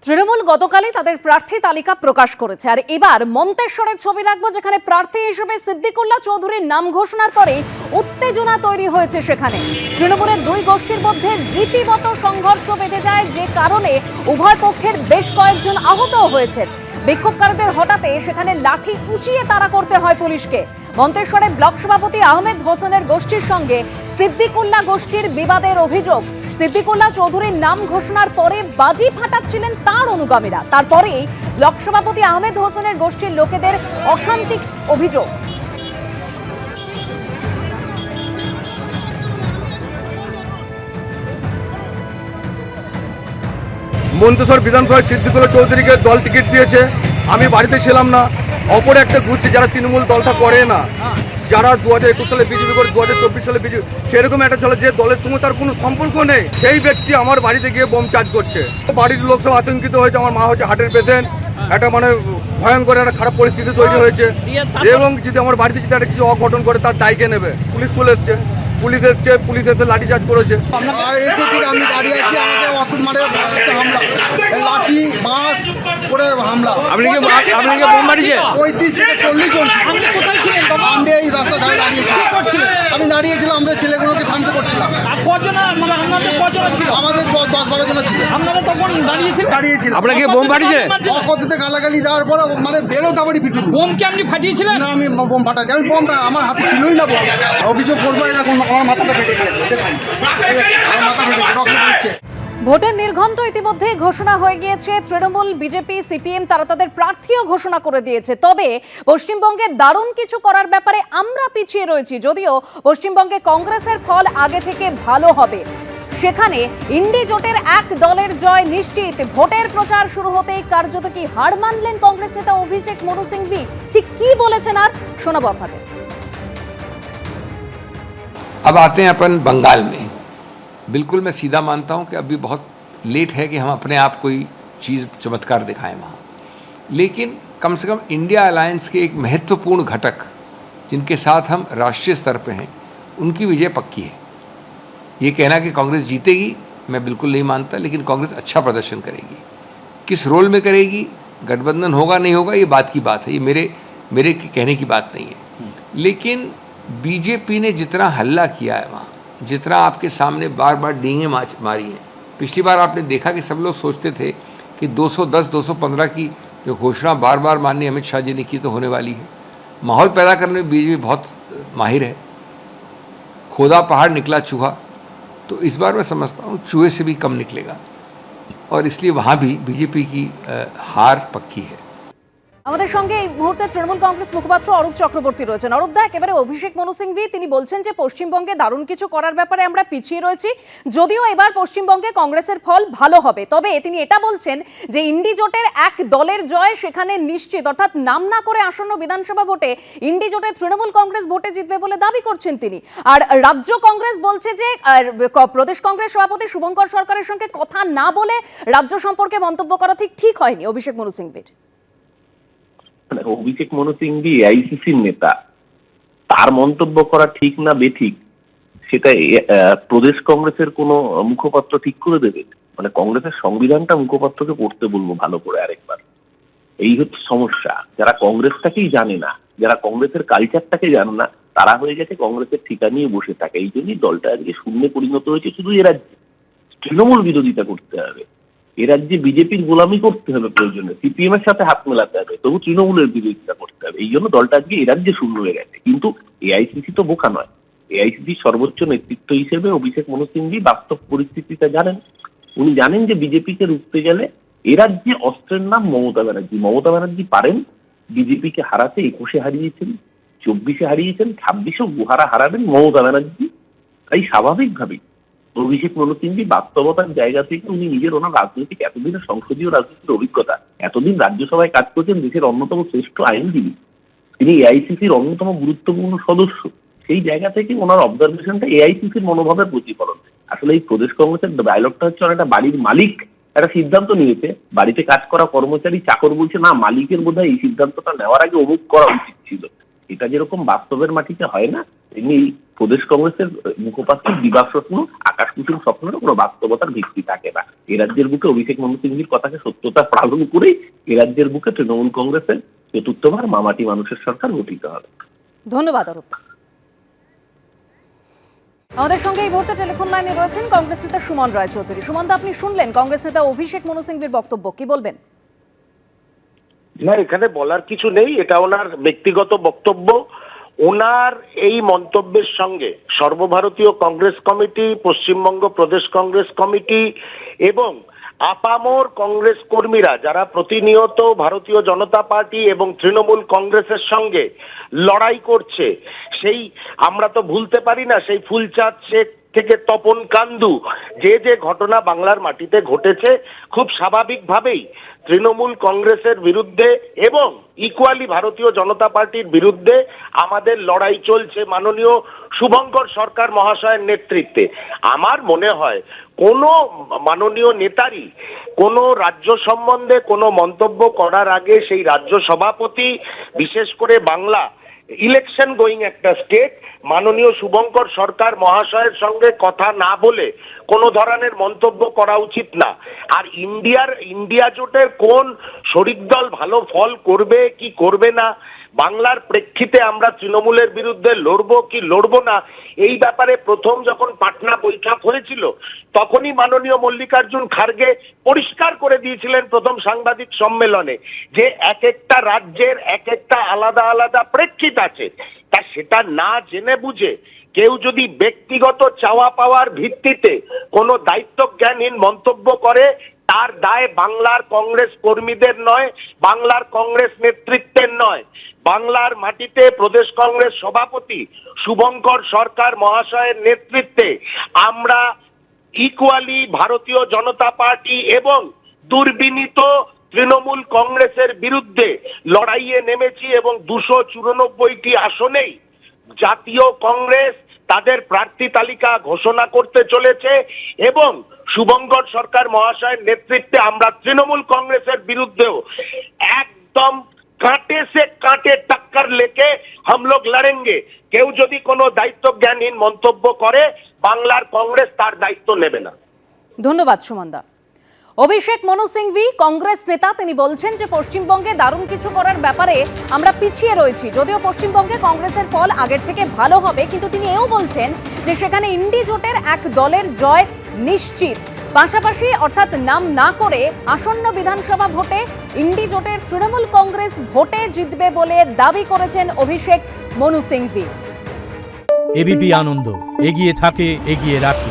তৃণমূল গতকালই তাদের প্রার্থী তালিকা প্রকাশ করেছে, আর এবার মন্তেশ্বরের ছবি রাখবো যেখানে প্রার্থী হিসেবে সিদ্দিকুল্লাহ চৌধুরীর নাম ঘোষণার পরে উত্তেজনা তৈরি হয়েছে। সেখানে তৃণমূলের দুই গোষ্ঠীর মধ্যে রীতিমতো সংঘর্ষ বেঁধে যায়, যে কারণে উভয় পক্ষের বেশ কয়েকজন আহত হয়েছে। বিক্ষোভকারীদের হঠাতে সেখানে লাঠি উঁচিয়ে তাড়া করতে হয় পুলিশকে। মন্তেশ্বরের ব্লক সভাপতি আহমেদ হোসেনের গোষ্ঠীর সঙ্গে সিদ্দিকুল্লাহ গোষ্ঠীর বিবাদের অভিযোগ। সিদ্দিকুল্লাহ চৌধুরীর নাম ঘোষণার পরে বাজি ফাটাচ্ছিলেন তার অনুগামীরা। তারপরেই ব্লক সভাপতি আহমেদ হোসেনের গোষ্ঠীর লোকেদের অশান্তি অভিযোগ। মন্তেশ্বর বিধানসভায় সিদ্দিকুল্লাহ চৌধুরীকে দল টিকিট দিয়েছে। আমি বাড়িতে ছিলাম না। অপর একটা ঘুরছে যারা তৃণমূল দলটা করে না, যারা 2021 সালে বিজেপি করে 2024 সালে বিজেপি, সেরকম একটা চলে যে দলের সঙ্গে তার কোনো সম্পর্ক নেই, সেই ব্যক্তি আমার বাড়িতে গিয়ে বোম চার্জ করছে। বাড়ির লোক সব আতঙ্কিত হয়েছে। আমার মা হচ্ছে হার্টের পেশেন্ট। একটা ভয়ঙ্কর একটা খারাপ পরিস্থিতি তৈরি হয়েছে, এবং যদি আমার বাড়িতে যদি একটা কিছু অঘটন করে তার দায়কে নেবে। পুলিশ চলে এসছে, পুলিশ এসে লাঠি চার্জ করেছে। এসে ঠিক আমি দাঁড়িয়ে আছি, আমাকে অকুত মারে হামলা, লাঠি বাঁশ করে হামলা। আপনি কি বোম মারিছে? 35 থেকে 40 জন। আমি এই রাস্তা ধারে দাঁড়িয়েছিলাম। আমি দাঁড়িয়েছিলাম, আমাদের ছেলেগুলোকে শান্ত করছিলাম। আমাদের 10-12 জন ছিল। দাঁড়িয়েছিলাম। আপনাকে বোম ফাটিছে? অকথিতে গালাগালি দেওয়ার পর মানে বেরোতে আমারই পিটু। বোম কি আপনি ফাটিয়েছিলেন? না, আমি বোম ফাটাই। আমি বোমটা আমার হাতে ছিলই না। অভিযোগ করবো এরকম আমার মাথাটা ফেটে গেছে। দেখুন আমার মাথা ফেটে রক্ত পড়ছে। ভোটের নির্ঘণ্ট ইতিমধ্যে ঘোষণা হয়ে গিয়েছে। তৃণমূল, বিজেপি, সিপিএম তারা তাদের প্রার্থীও ঘোষণা করে দিয়েছে। তবে পশ্চিমবঙ্গে দারুণ কিছু করার ব্যাপারে আমরা পিছিয়ে রয়েছি। যদিও পশ্চিমবঙ্গে কংগ্রেসের ফল আগে থেকে ভালো হবে, সেখানে ইন্ডি জোটের এক দলের জয় নিশ্চিত। ভোটের প্রচার শুরু হতেই কার্যত কি হার মানলেন কংগ্রেস নেতা অভিষেক মনু সিংভি। ঠিক কি বলেছেন আর শোনাবো আপনাদের। अब आते हैं अपन बंगाल में। बिल्कुल मैं सीधा मानता हूं कि अभी बहुत लेट है कि हम अपने आप कोई चीज़ चमत्कार दिखाएं वहाँ, लेकिन कम से कम इंडिया अलायंस के एक महत्वपूर्ण घटक जिनके साथ हम राष्ट्रीय स्तर पे हैं, उनकी विजय पक्की है। ये कहना कि कांग्रेस जीतेगी मैं बिल्कुल नहीं मानता, लेकिन कांग्रेस अच्छा प्रदर्शन करेगी। किस रोल में करेगी, गठबंधन होगा नहीं होगा, ये बात की बात है, ये मेरे कहने की बात नहीं है। लेकिन बीजेपी ने जितना हल्ला किया है वहाँ, जितना आपके सामने बार बार डींगे मारी हैं। पिछली बार आपने देखा कि सब लोग सोचते थे कि 210, 215 की जो घोषणा बार बार माननीय अमित शाह जी ने की तो होने वाली है। माहौल पैदा करने में बीजेपी बहुत माहिर है। खोदा पहाड़ निकला चूहा, तो इस बार मैं समझता हूँ चूहे से भी कम निकलेगा, और इसलिए वहाँ भी बीजेपी की हार पक्की है। আমাদের সঙ্গে এই মুহূর্তে তৃণমূল কংগ্রেস মুখপাত্র অরূপ চক্রবর্তী রয়েছেন। অরূপ দা, একেবারে অভিষেক মনু সিংভি তিনি বলছেন যে পশ্চিমবঙ্গে দারুণ কিছু করার ব্যাপারে আমরা পিছিয়ে রয়েছি। যদিও এবার পশ্চিমবঙ্গে কংগ্রেসের ফল ভালো হবে, তবে তিনি এটা বলছেন যে ইন্ডি জোটের এক দলের জয় সেখানে নিশ্চিত, অর্থাৎ নাম না করে আসন্ন বিধানসভা ভোটে ইন্ডি জোটে তৃণমূল কংগ্রেস ভোটে জিতবে বলে দাবি করছেন তিনি। আর রাজ্য কংগ্রেস বলছে যে প্রদেশ কংগ্রেস সভাপতি শুভঙ্কর সরকারের সঙ্গে কথা না বলে রাজ্য সম্পর্কে মন্তব্য করা ঠিক হয়নি অভিষেক মনু সিংভির। অভিষেক মনু সিংভি আইসিসির নেতা, তার মন্তব্য করা ঠিক না বেঠিক সেটা প্রদেশ কংগ্রেসের কোন মুখপাত্র ঠিক করে দেবে? মানে কংগ্রেসের সংবিধানটা মুখপাত্রকে পড়তে বলবো ভালো করে আরেকবার। এই হচ্ছে সমস্যা। যারা কংগ্রেসটাকেই জানে না, যারা কংগ্রেসের কালচারটাকে জানে না, তারা হয়ে গেছে কংগ্রেসের ঠিকা নিয়ে বসে থাকে। এই জন্যই দলটা আজকে শূন্যে পরিণত হয়েছে। শুধু এ রাজ্যে তৃণমূল বিরোধিতা করতে হবে, এ রাজ্যে বিজেপির গোলামি করতে হবে, প্রয়োজনে সিপিএম এর সাথে হাত মেলাতে হবে, তবু তৃণমূলের বিরোধিতা করতে হবে। এই জন্য দলটা আজকে এ রাজ্যে শূন্য হয়ে গেছে। কিন্তু এআইসিসি তো বোকা নয়। এআইসিসির সর্বোচ্চ নেতৃত্ব হিসেবে অভিষেক মনু সিংভি বাস্তব পরিস্থিতিটা জানেন। উনি জানেন যে বিজেপিকে রুখতে গেলে এ রাজ্যে অস্ত্রের নাম মমতা ব্যানার্জি। মমতা ব্যানার্জি পারেন বিজেপিকে হারাতে। 21-এ হারিয়েছেন, 24-এ হারিয়েছেন, 26-এও গুহারা হারাবেন মমতা ব্যানার্জি। তাই স্বাভাবিকভাবেই অভিষেক মনু সিংভি বাস্তবতার জায়গা থেকে উনি নিজের ওনার রাজনৈতিক এতদিনের সংসদীয় রাজনীতির অভিজ্ঞতা, এতদিন রাজ্যসভায় কাজ করছেন, দেশের অন্যতম শ্রেষ্ঠ আইনজীবী, তিনি এআইসিসির অন্যতম গুরুত্বপূর্ণ সদস্য। সেই জায়গা থেকে ওনার অবজারভেশনটা এআইসিসির মনোভাবের প্রতিফলন। আসলে এই প্রদেশ কংগ্রেসের ডায়লগটা হচ্ছে অনেকটা বাড়ির মালিক একটা সিদ্ধান্ত নিয়েছে, বাড়িতে কাজ করা কর্মচারী চাকর বলছে না মালিকের বোধহয় এই সিদ্ধান্তটা নেওয়ার আগে অমুক করা উচিত ছিল। এটা যেরকম বাস্তবের মাটিতে হয় না, তেমনি প্রদেশ কংগ্রেসের মুখপাত্রের দিবা স্বপ্ন, আকাশ কুসুম স্বপ্নের কোনো বাস্তবতার ভিত্তি থাকে না। এ রাজ্যের বুকে অভিষেক মনু সিংভির কথাকে সত্যতা পালন করেই এ রাজ্যের বুকে তৃণমূল কংগ্রেসের চতুর্থবার মামাটি মানুষের সরকার গঠিত হবে। ধন্যবাদ অরূপ। আমাদের সঙ্গে এই মুহূর্তে টেলিফোন লাইনে রয়েছেন কংগ্রেস নেতা সুমন রায়চৌধুরী। সুমন দা, আপনি শুনলেন কংগ্রেস নেতা অভিষেক মনু সিংভির বক্তব্য, কি বলবেন? না, এখানে বলার কিছু নেই, এটা ওনার ব্যক্তিগত বক্তব্য। ওনার এই মন্তব্যের সঙ্গে সর্বভারতীয় কংগ্রেস কমিটি, পশ্চিমবঙ্গ প্রদেশ কংগ্রেস কমিটি এবং আপামর কংগ্রেস কর্মীরা যারা প্রতিনিয়ত ভারতীয় জনতা পার্টি এবং তৃণমূল কংগ্রেসের সঙ্গে লড়াই করছে, সেই আমরা তো ভুলতে পারি না সেই ফুলচাঁদ শেখ থেকে তপন কান্দু যে ঘটনা বাংলার মাটিতে ঘটেছে, খুব স্বাভাবিকভাবেই তৃণমূল কংগ্রেসের বিরুদ্ধে এবং ইকুয়ালি ভারতীয় জনতা পার্টির বিরুদ্ধে আমাদের লড়াই চলছে মাননীয় শুভঙ্কর সরকার মহাশয়ের নেতৃত্বে। আমার মনে হয় কোনো মাননীয় নেতারই কোনো রাজ্য সম্বন্ধে কোনো মন্তব্য করার আগে সেই রাজ্য সভাপতি, বিশেষ করে বাংলা ইলেকশন গোয়িং একটা স্টেট, মাননীয় শুভঙ্কর সরকার মহাশয়ের সঙ্গে কথা না বলে কোনো ধরনের মন্তব্য করা উচিত না। আর ইন্ডিয়া জোটের কোন শরিক দল ভালো ফল করবে কি করবে না, বাংলার প্রেক্ষিতে আমরা তৃণমূলের বিরুদ্ধে লড়বো কি লড়বো না, এই ব্যাপারে প্রথম যখন পাটনা বৈঠক হয়েছিল তখনই মাননীয় মল্লিকার্জুন খার্গে পরিষ্কার করে দিয়েছিলেন প্রথম সাংবাদিক সম্মেলনে যে এক একটা রাজ্যের এক একটা আলাদা আলাদা প্রেক্ষিত আছে। তা সেটা না জেনে বুঝে কেউ যদি ব্যক্তিগত চাওয়া পাওয়ার ভিত্তিতে কোনো দায়িত্ব জ্ঞানহীন মন্তব্য করে, তার দায় বাংলার কংগ্রেস কর্মীদের নয়, বাংলার কংগ্রেস নেতৃত্বের নয়। বাংলার মাটিতে প্রদেশ কংগ্রেস সভাপতি শুভঙ্কর সরকার মহাশয়ের নেতৃত্বে আমরা ইকুয়ালি ভারতীয় জনতা পার্টি এবং দুর্বিনীত তৃণমূল কংগ্রেসের বিরুদ্ধে লড়াইয়ে নেমেছি এবং 294টি আসনেই জাতীয় কংগ্রেস তাদের প্রার্থী তালিকা ঘোষণা করতে চলেছে এবং শুভঙ্কর সরকার মহাশয়ের নেতৃত্বে আমরা তৃণমূল কংগ্রেসের বিরুদ্ধেও একদম কাঁটে সে কাঁটে টক্কর লেকে हम लोग लड़ेंगे। কেউ যদি কোনো দায়িত্ব জ্ঞানহীন মন্তব্য করে, বাংলার কংগ্রেস তার দায়িত্ব নেবে না। ধন্যবাদ সুমন দা। অভিষেক মনু সিংভি কংগ্রেস নেতা, তিনি বলছেন যে পশ্চিমবঙ্গে দারুণ কিছু করার ব্যাপারে আমরা পিছিয়ে রয়েছি। যদিও পশ্চিমবঙ্গে কংগ্রেসের ফল আগের থেকে ভালো হবে, কিন্তু তিনি এও বলছেন যে সেখানে ইন্ডি জোটের এক দলের জয় নিশ্চিত। পাশাপাশি অর্থাৎ নাম না করে আসন্ন বিধানসভা ভোটে ইন্ডি জোটের তৃণমূল কংগ্রেস ভোটে জিতবে বলে দাবি করেছেন অভিষেক মনু সিংভি। এবিপি আনন্দ, এগিয়ে থাকে, এগিয়ে রাখে।